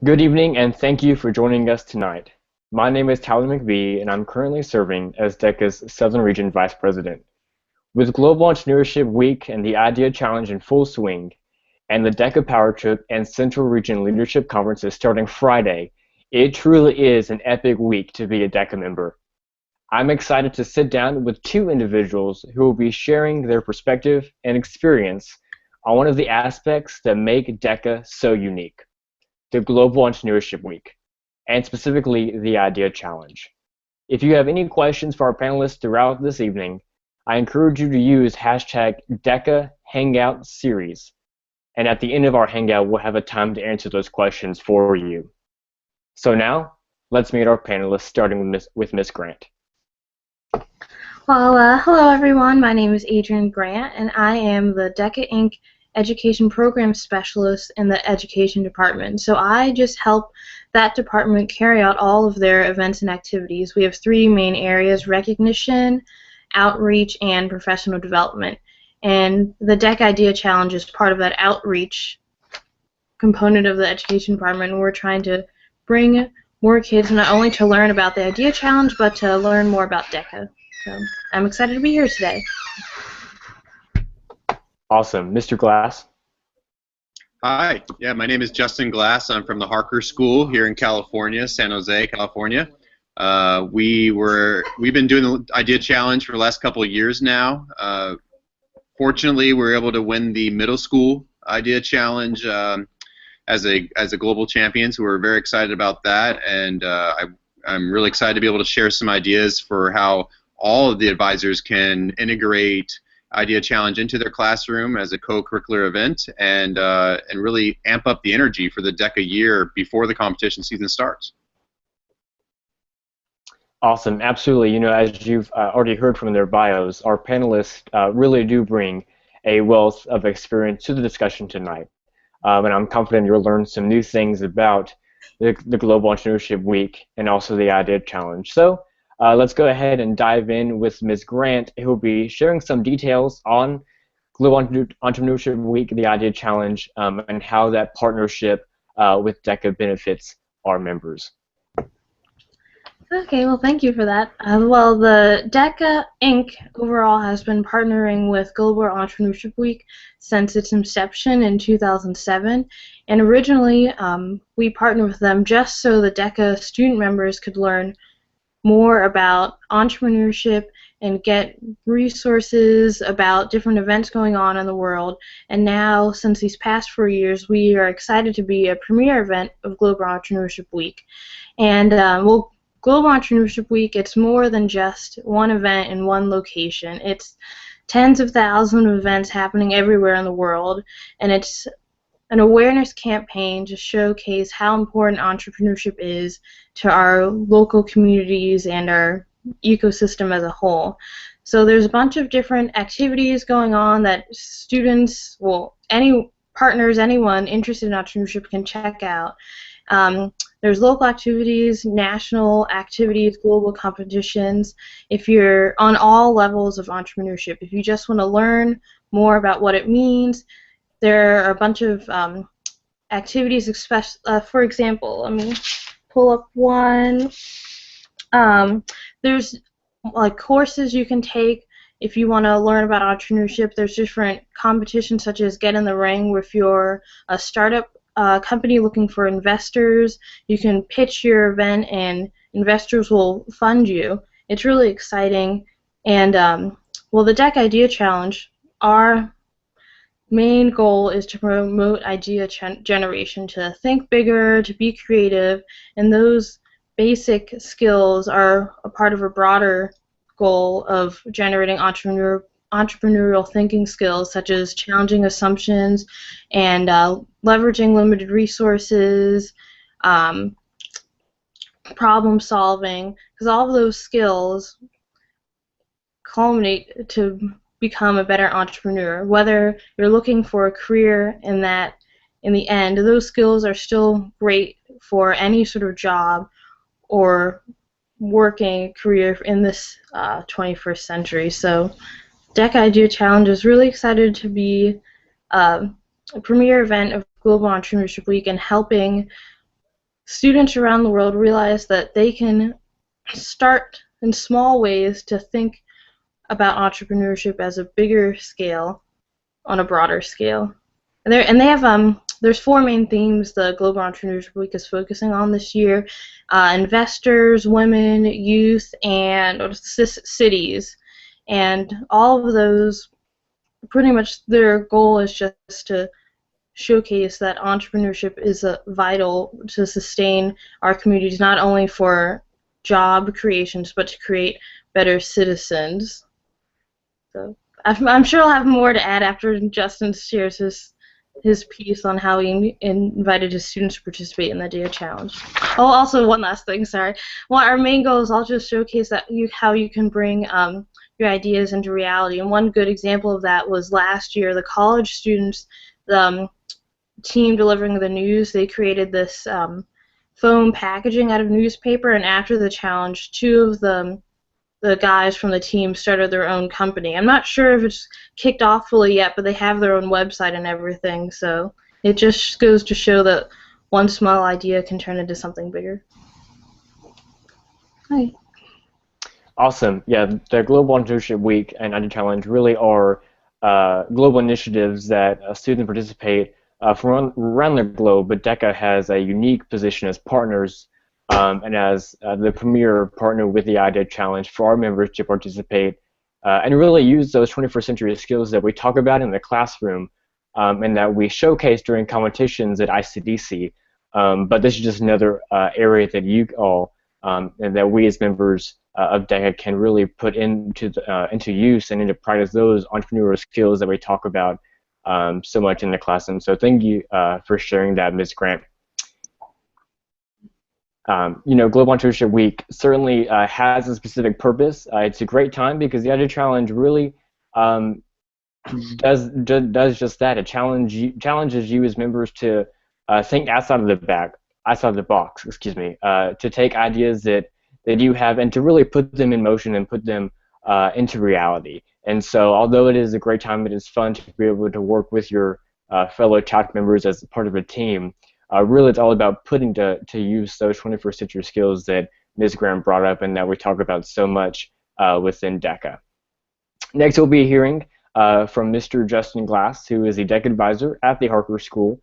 Good evening, and thank you for joining us tonight. My name is Tyler McBee, and I'm currently serving as DECA's Southern Region Vice President. With Global Entrepreneurship Week and the Idea Challenge in full swing, and the DECA Power Trip and Central Region Leadership Conferences starting Friday, it truly is an epic week to be a DECA member. I'm excited to sit down with two individuals who will be sharing their perspective and experience on one of the aspects that make DECA so unique, the Global Entrepreneurship Week, and specifically the Idea Challenge. If you have any questions for our panelists throughout this evening, I encourage you to use hashtag DECA Hangout Series. And at the end of our Hangout, we'll have a time to answer those questions for you. So now, let's meet our panelists, starting with Ms. Grant. Well, hello everyone. My name is Adrian Grant, and I am the DECA Inc. Education Program Specialist in the Education Department. So I just help that department carry out all of their events and activities. We have three main areas: recognition, outreach, and professional development. And the DECA Idea Challenge is part of that outreach component of the Education Department. We're trying to bring more kids not only to learn about the Idea Challenge, but to learn more about DECA. So I'm excited to be here today. Awesome. Mr. Glass? Hi. Yeah, my name is Justin Glass. I'm from the Harker School here in California, San Jose, California. We've been doing the Idea Challenge for the last couple of years now. Fortunately, we were able to win the middle school Idea Challenge as a global champion, so we're very excited about that. And I'm really excited to be able to share some ideas for how all of the advisors can integrate Idea Challenge into their classroom as a co-curricular event and really amp up the energy for the DECA year before the competition season starts. Awesome. Absolutely. You know, as you've already heard from their bios, our panelists really do bring a wealth of experience to the discussion tonight. And I'm confident you'll learn some new things about the Global Entrepreneurship Week and also the Idea Challenge. So let's go ahead and dive in with Ms. Grant, who will be sharing some details on Global Entrepreneurship Week, the Idea Challenge, and how that partnership with DECA benefits our members. Okay, well, thank you for that. Well, the DECA Inc. overall has been partnering with Global Entrepreneurship Week since its inception in 2007. And originally, we partnered with them just so the DECA student members could learn more about entrepreneurship and get resources about different events going on in the world. And now, since these past 4 years, we are excited to be a premier event of Global Entrepreneurship Week. And Global Entrepreneurship Week, it's more than just one event in one location. It's tens of thousands of events happening everywhere in the world, and it's an awareness campaign to showcase how important entrepreneurship is to our local communities and our ecosystem as a whole. So there's a bunch of different activities going on that students, well, any partners, anyone interested in entrepreneurship can check out. There's local activities, national activities, global competitions. If you're on all levels of entrepreneurship, if you just want to learn more about what it means, there are a bunch of activities, for example, let me pull up one. There's like courses you can take if you want to learn about entrepreneurship. There's different competitions such as Get in the Ring, where if you're a startup company looking for investors, you can pitch your event and investors will fund you. It's really exciting. And well, the DECA Idea Challenge, our main goal is to promote idea generation, to think bigger, to be creative, and those basic skills are a part of a broader goal of generating entrepreneurial thinking skills, such as challenging assumptions and leveraging limited resources, problem solving, because all of those skills culminate to become a better entrepreneur. Whether you're looking for a career in that, in the end, those skills are still great for any sort of job or working career in this 21st century. So DECA Idea Challenge is really excited to be a premier event of Global Entrepreneurship Week and helping students around the world realize that they can start in small ways to think about entrepreneurship as a bigger scale, on a broader scale. And they have there's four main themes the Global Entrepreneurship Week is focusing on this year: investors, women, youth, and cities. And all of those, pretty much their goal is just to showcase that entrepreneurship is vital to sustain our communities, not only for job creations, but to create better citizens. So I'm sure I'll have more to add after Justin shares his piece on how he invited his students to participate in the DECA Challenge. Oh, also one last thing, sorry. Well, our main goal is also to showcase that how you can bring your ideas into reality. And one good example of that was last year, the college students, the team delivering the news, they created this foam packaging out of newspaper, and after the challenge, two of the guys from the team started their own company. I'm not sure if it's kicked off fully yet, but they have their own website and everything, so it just goes to show that one small idea can turn into something bigger. Hi. Awesome. Yeah, the Global Entrepreneurship Week and Idea Challenge really are global initiatives that students participate from around the globe, but DECA has a unique position as partners and as the premier partner with the Idea Challenge for our members to participate and really use those 21st century skills that we talk about in the classroom and that we showcase during competitions at ICDC. But this is just another area that you all and that we as members of DECA can really put into use and into practice those entrepreneurial skills that we talk about so much in the classroom. So thank you for sharing that, Ms. Grant. You know, Global Entrepreneurship Week certainly has a specific purpose. It's a great time because the Idea Challenge really does just that. It challenges you as members to think outside of the box. Excuse me. To take ideas that you have and to really put them in motion and put them into reality. And so, although it is a great time, it is fun to be able to work with your fellow chapter members as part of a team. Really, it's all about putting to use those 21st century skills that Ms. Graham brought up and that we talk about so much within DECA. Next, we'll be hearing from Mr. Justin Glass, who is the DECA advisor at the Harker School.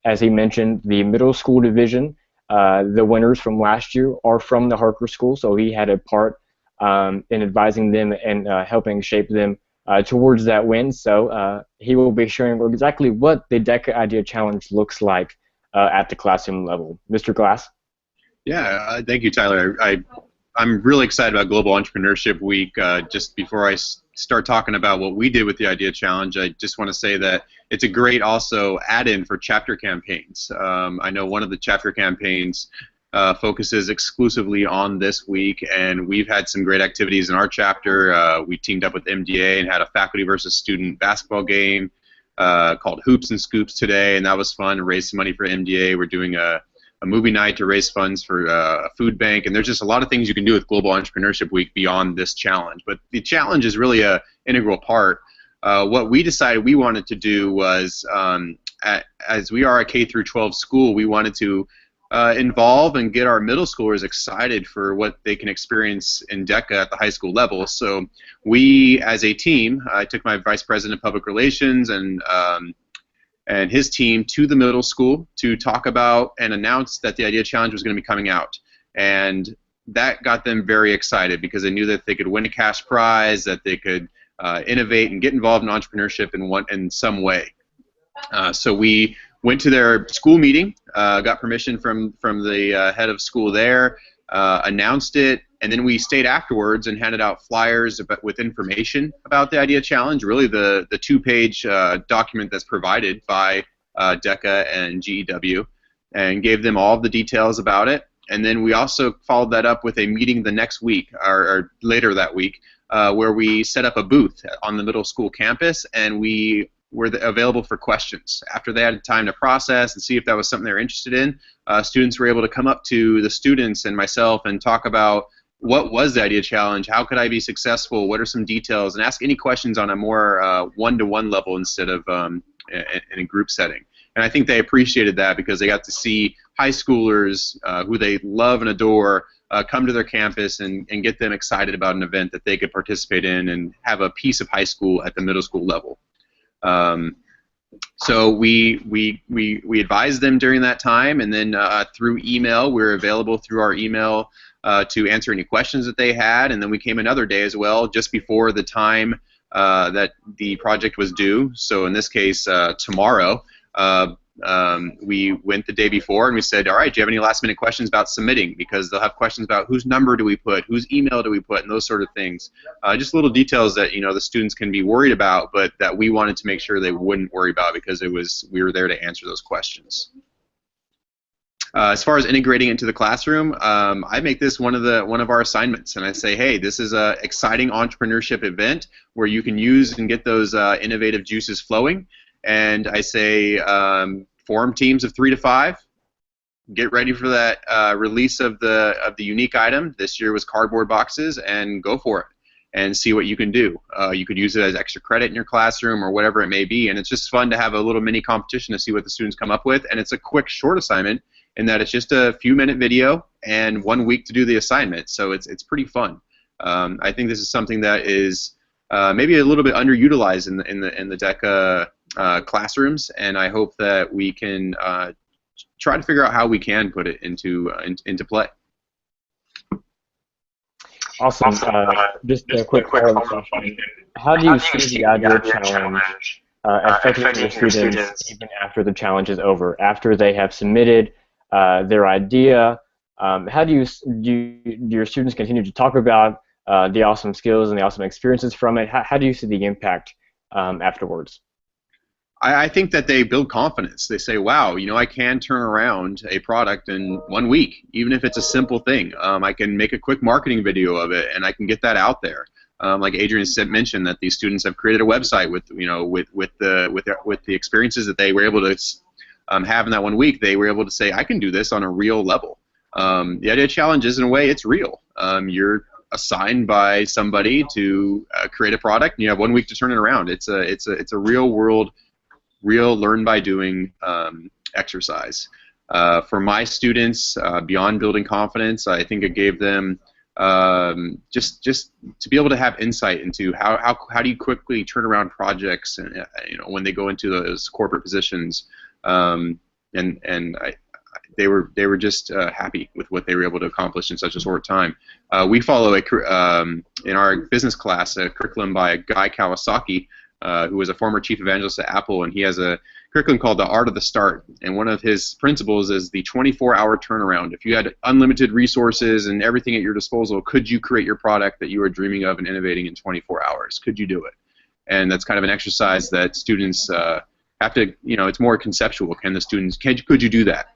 As he mentioned, the middle school division, the winners from last year are from the Harker School, so he had a part in advising them and helping shape them towards that win. So he will be sharing exactly what the DECA Idea Challenge looks like at the classroom level. Mr. Glass? Yeah, thank you, Tyler. I'm really excited about Global Entrepreneurship Week. Just before I start talking about what we did with the Idea Challenge, I just want to say that it's a great also add-in for chapter campaigns. I know one of the chapter campaigns focuses exclusively on this week, and we've had some great activities in our chapter. We teamed up with MDA and had a faculty versus student basketball game called Hoops and Scoops today, and that was fun to raise some money for MDA. We're doing a movie night to raise funds for a food bank, and there's just a lot of things you can do with Global Entrepreneurship Week beyond this challenge. But the challenge is really an integral part. What we decided we wanted to do was, as we are a K-12 school, we wanted to involve and get our middle schoolers excited for what they can experience in DECA at the high school level. So we, as a team, I took my vice president of public relations and his team to the middle school to talk about and announce that the Idea Challenge was going to be coming out. And that got them very excited because they knew that they could win a cash prize, that they could innovate and get involved in entrepreneurship in some way. So we went to their school meeting, got permission from the head of school there, announced it, and then we stayed afterwards and handed out flyers with information about the Idea Challenge, really the two-page document that's provided by DECA and GEW, and gave them all the details about it. And then we also followed that up with a meeting the next week, or later that week, where we set up a booth on the middle school campus, and we were available for questions. After they had time to process and see if that was something they were interested in, students were able to come up to the students and myself and talk about what was the Idea Challenge, how could I be successful, what are some details, and ask any questions on a more one-to-one level instead of in a group setting. And I think they appreciated that because they got to see high schoolers who they love and adore come to their campus and get them excited about an event that they could participate in and have a piece of high school at the middle school level. So we advised them during that time, and then through email, we were available through our email to answer any questions that they had, and then we came another day as well, just before the time that the project was due. So in this case, tomorrow, we went the day before and we said, all right, do you have any last minute questions about submitting? Because they'll have questions about whose number do we put, whose email do we put, and those sort of things. Just little details that the students can be worried about, but that we wanted to make sure they wouldn't worry about because we were there to answer those questions. As far as integrating into the classroom, I make this one of our assignments, and I say, hey, this is an exciting entrepreneurship event where you can use and get those innovative juices flowing. And I say, form teams of 3 to 5. Get ready for that release of the unique item. This year was cardboard boxes, and go for it and see what you can do. You could use it as extra credit in your classroom or whatever it may be, and it's just fun to have a little mini competition to see what the students come up with. And it's a quick, short assignment in that it's just a few-minute video and 1 week to do the assignment. So it's pretty fun. I think this is something that is maybe a little bit underutilized in the DECA classrooms, and I hope that we can try to figure out how we can put it into play. Awesome. Just a quick follow-up question. How do you see the idea challenge affecting your students even after the challenge is over, after they have submitted their idea? How do your students continue to talk about the awesome skills and the awesome experiences from it? How do you see the impact afterwards? I think that they build confidence. They say, wow, I can turn around a product in 1 week, even if it's a simple thing. I can make a quick marketing video of it, and I can get that out there. Like Adrian mentioned, that these students have created a website with the experiences that they were able to have in that 1 week. They were able to say, I can do this on a real level. The idea challenge is, in a way, it's real. You're assigned by somebody to create a product, and you have 1 week to turn it around. It's a real world, real learn by doing exercise. For my students, beyond building confidence, I think it gave them just to be able to have insight into how do you quickly turn around projects, and when they go into those corporate positions, they were just happy with what they were able to accomplish in such a short time. We follow in our business class a curriculum by Guy Kawasaki, who was a former chief evangelist at Apple, and he has a curriculum called The Art of the Start. And one of his principles is the 24-hour turnaround. If you had unlimited resources and everything at your disposal, could you create your product that you were dreaming of and innovating in 24 hours? Could you do it? And that's kind of an exercise that students have to, it's more conceptual. Could you do that?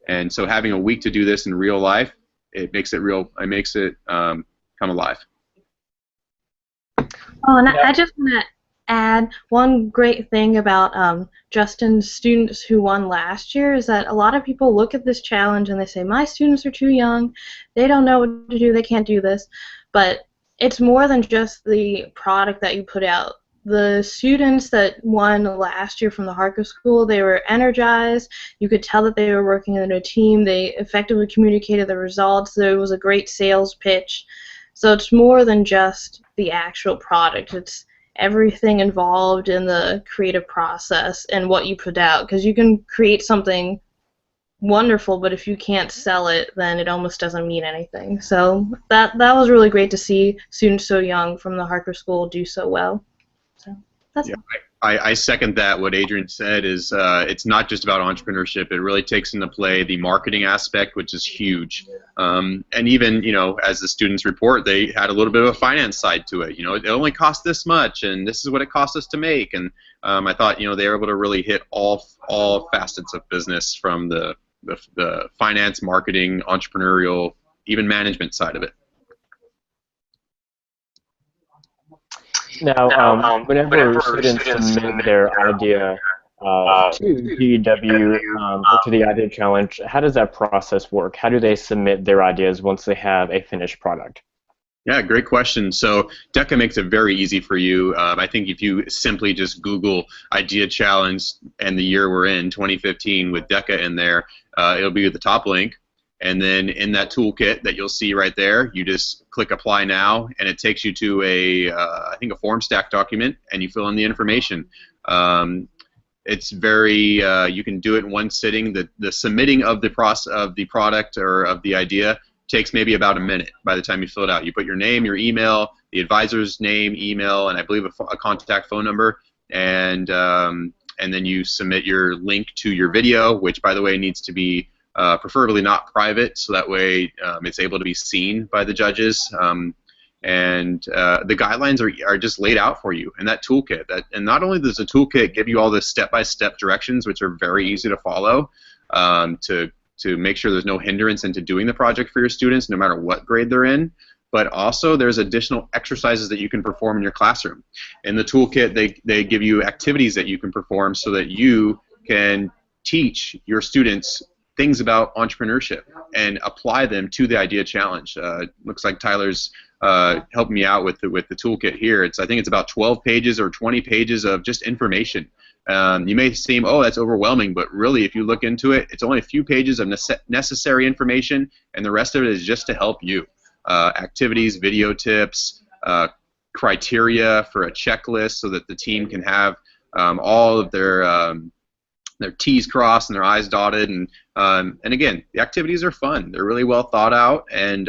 And so having a week to do this in real life, it makes it real. It makes it come alive. Oh, and I just want to add one great thing about Justin's students who won last year is that a lot of people look at this challenge and they say, my students are too young, they don't know what to do, they can't do this. But it's more than just the product that you put out. The students that won last year from the Harker School, they were energized. You could tell that they were working in a team. They effectively communicated the results. There was a great sales pitch. So it's more than just the actual product. It's everything involved in the creative process and what you put out. Because you can create something wonderful, but if you can't sell it, then it almost doesn't mean anything. So that was really great to see students so young from the Harker School do so well. So that's I second that. What Adrian said is it's not just about entrepreneurship. It really takes into play the marketing aspect, which is huge. And even, as the students report, they had a little bit of a finance side to it. It only cost this much, and this is what it cost us to make. And I thought, they were able to really hit all facets of business, from the finance, marketing, entrepreneurial, even management side of it. Now, whenever students submit their idea to DEW or to the Idea Challenge, how does that process work? How do they submit their ideas once they have a finished product? Yeah, great question. So DECA makes it very easy for you. I think if you simply just Google Idea Challenge and the year we're in, 2015, with DECA in there, it'll be at the top link. And then in that toolkit that you'll see right there, you just click Apply Now, and it takes you to I think a form stack document, and you fill in the information. It's very, you can do it in one sitting. The submitting of the product or of the idea takes maybe about a minute by the time you fill it out. You put your name, your email, the advisor's name, email, and I believe a contact phone number, and then you submit your link to your video, which, by the way, needs to be preferably not private, so that way it's able to be seen by the judges. And the guidelines are just laid out for you in that toolkit. And not only does the toolkit give you all the step-by-step directions, which are very easy to follow, to make sure there's no hindrance into doing the project for your students, no matter what grade they're in, but also there's additional exercises that you can perform in your classroom. In the toolkit, they give you activities that you can perform so that you can teach your students things about entrepreneurship and apply them to the Idea Challenge. Looks like Tyler's helped me out with the toolkit here. I think it's about 12 pages or 20 pages of just information. You may seem, oh, that's overwhelming, but really, if you look into it, it's only a few pages of necessary information, and the rest of it is just to help you. Activities, video tips, criteria for a checklist so that the team can have all of their T's crossed and their I's dotted, and again, the activities are fun. They're really well thought out and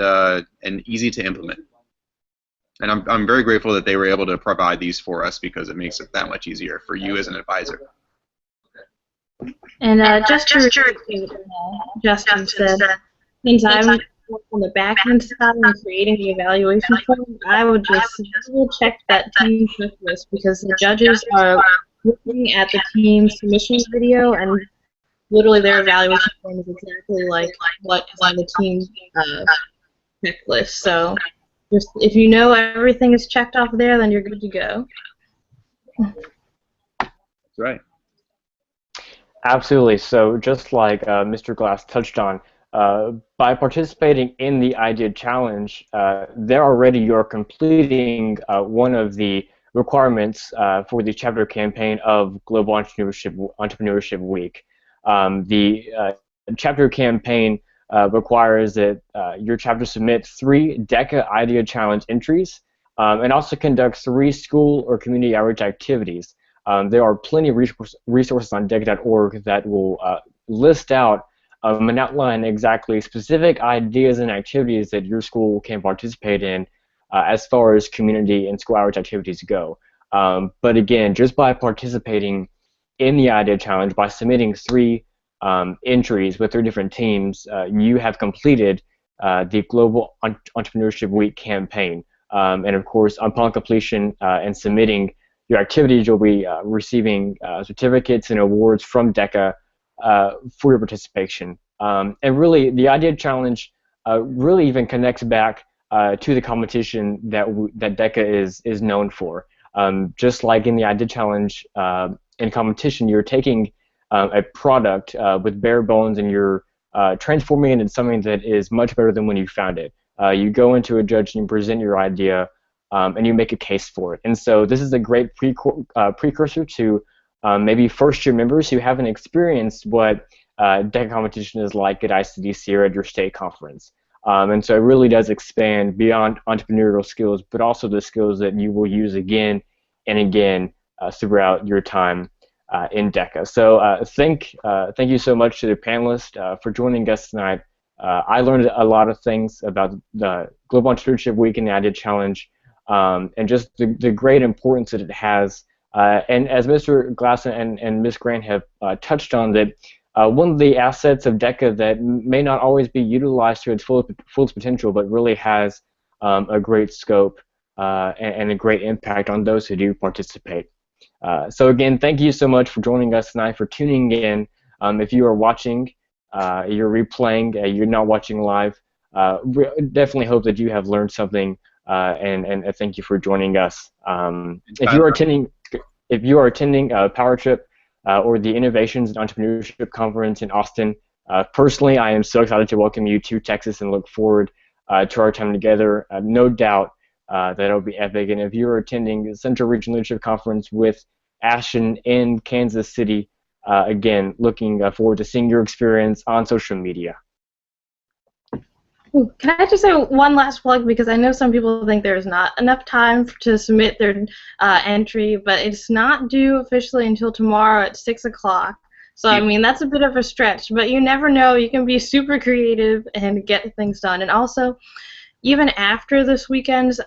easy to implement. And I'm very grateful that they were able to provide these for us, because it makes it that much easier for you as an advisor. And just to repeat what Justin said, since I'm on the back end side and creating the evaluation form, I would just double check that team checklist, because the judges are looking at the team's submission video, and literally their evaluation form is exactly like what is on the team checklist. So just if you know everything is checked off there, then you're good to go. That's right. Absolutely. So just like Mr. Glass touched on, by participating in the Idea Challenge, there already you're completing one of the requirements for the chapter campaign of Global Entrepreneurship Week. The chapter campaign requires that your chapter submit 3 DECA Idea Challenge entries and also conduct 3 school or community outreach activities. There are plenty of resources on DECA.org that will list out and outline exactly specific ideas and activities that your school can participate in as far as community and school outreach activities go. But again, just by participating in the Idea Challenge, by submitting 3 entries with 3 different teams, you have completed the Global Entrepreneurship Week campaign. And of course, upon completion and submitting your activities, you'll be receiving certificates and awards from DECA for your participation. And really, the Idea Challenge really even connects back to the competition that DECA is known for. Just like in the Idea Challenge, in competition, you're taking a product with bare bones and you're transforming it into something that is much better than when you found it. You go into a judge and you present your idea and you make a case for it. And so this is a great precursor to maybe first-year members who haven't experienced what DECA competition is like at ICDC or at your state conference. And so it really does expand beyond entrepreneurial skills, but also the skills that you will use again and again throughout your time in DECA. So thank you so much to the panelists for joining us tonight. I learned a lot of things about the Global Entrepreneurship Week and the Idea Challenge, and just the great importance that it has. And as Mr. Glass and Ms. Grant have touched on, that one of the assets of DECA that may not always be utilized to its fullest potential, but really has a great scope and a great impact on those who do participate. So again, thank you so much for joining us tonight, for tuning in. If you are watching, you're replaying, you're not watching live, definitely hope that you have learned something, and thank you for joining us. If you are attending Power Trip or the Innovations and Entrepreneurship Conference in Austin, personally, I am so excited to welcome you to Texas and look forward to our time together. No doubt that it'll be epic. And if you're attending the Central Region Leadership Conference with Ashton in Kansas City, again, looking forward to seeing your experience on social media. Ooh, can I just say one last plug, because I know some people think there's not enough time to submit their entry, but it's not due officially until tomorrow at 6 o'clock. So, I mean, that's a bit of a stretch, but you never know. You can be super creative and get things done. And also, even after this week ends,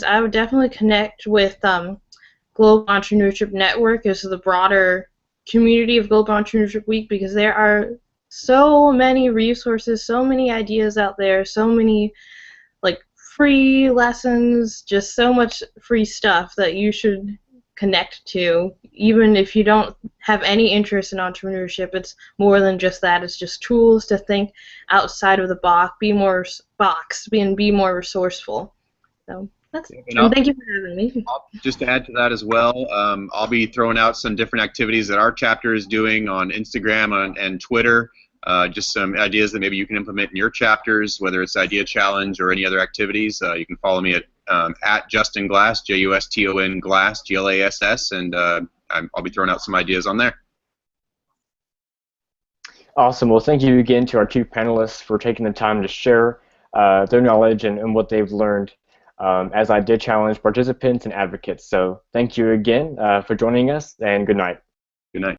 I would definitely connect with Global Entrepreneurship Network as the broader community of Global Entrepreneurship Week, because there are so many resources, so many ideas out there, so many like free lessons, just so much free stuff that you should connect to. Even if you don't have any interest in entrepreneurship, it's more than just that. It's just tools to think outside of the box, be more resourceful. So that's it. And thank you for having me. Just to add to that as well, I'll be throwing out some different activities that our chapter is doing on Instagram and Twitter. Just some ideas that maybe you can implement in your chapters, whether it's Idea Challenge or any other activities. You can follow me at Justin Glass, Juston Glass, Glass, and I'll be throwing out some ideas on there. Awesome. Well, thank you again to our two panelists for taking the time to share their knowledge and what they've learned as Idea Challenge participants and advocates. So thank you again for joining us, and good night. Good night.